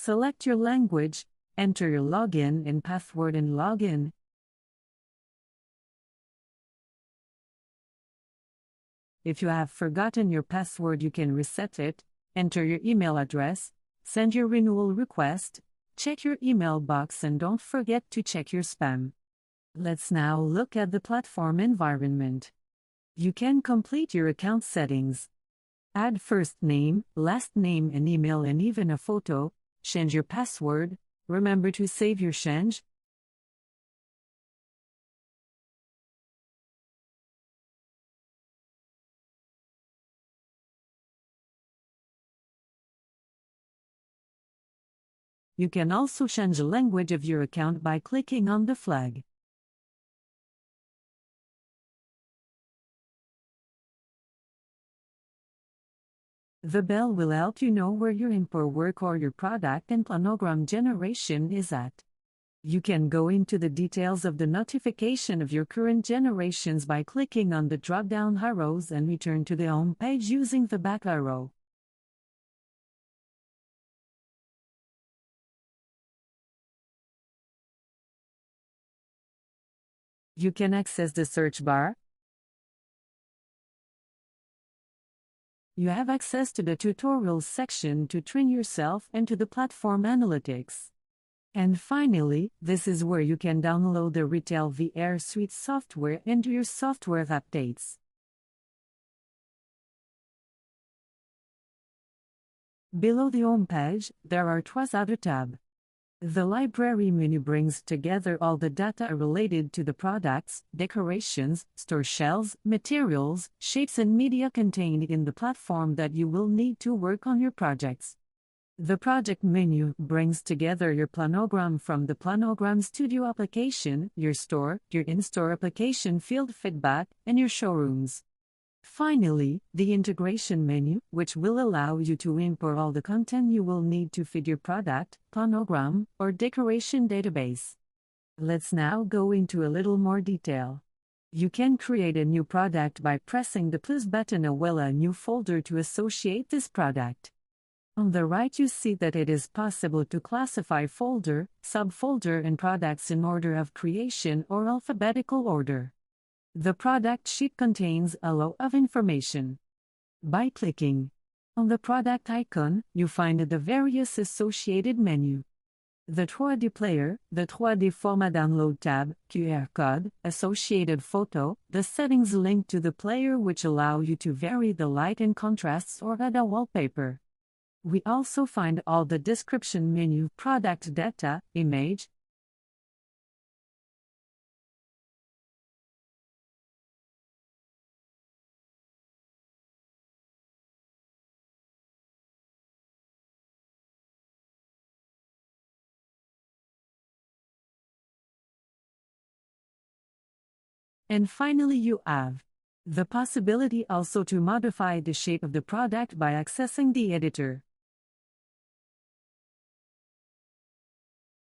Select your language, enter your login and password and login. If you have forgotten your password, you can reset it, enter your email address, send your renewal request, check your email box, and don't forget to check your spam. Let's now look at the platform environment. You can complete your account settings. Add first name, last name and email and even a photo, change your password, remember to save your change. You can also change the language of your account by clicking on the flag. The bell will help you know where your import work or your product and planogram generation is at. You can go into the details of the notification of your current generations by clicking on the drop-down arrows and return to the home page using the back arrow. You can access the search bar. You have access to the tutorials section to train yourself and to the platform analytics. And finally, this is where you can download the Retail VR Suite software and do your software updates. Below the home page, there are trois other tabs. The library menu brings together all the data related to the products, decorations, store shelves, materials, shapes and media contained in the platform that you will need to work on your projects. The project menu brings together your planogram from the Planogram Studio application, your store, your in-store application field feedback, and your showrooms. Finally, the integration menu, which will allow you to import all the content you will need to feed your product, planogram, or decoration database. Let's now go into a little more detail. You can create a new product by pressing the plus button as well as a new folder to associate this product. On the right you see that it is possible to classify folder, subfolder and products in order of creation or alphabetical order. The product sheet contains a lot of information. By clicking on the product icon, you find the various associated menu. The 3D player, the 3D format download tab, QR code, associated photo, the settings link to the player which allow you to vary the light and contrasts or add a wallpaper. We also find all the description menu, product data, image, and finally you have the possibility also to modify the shape of the product by accessing the editor.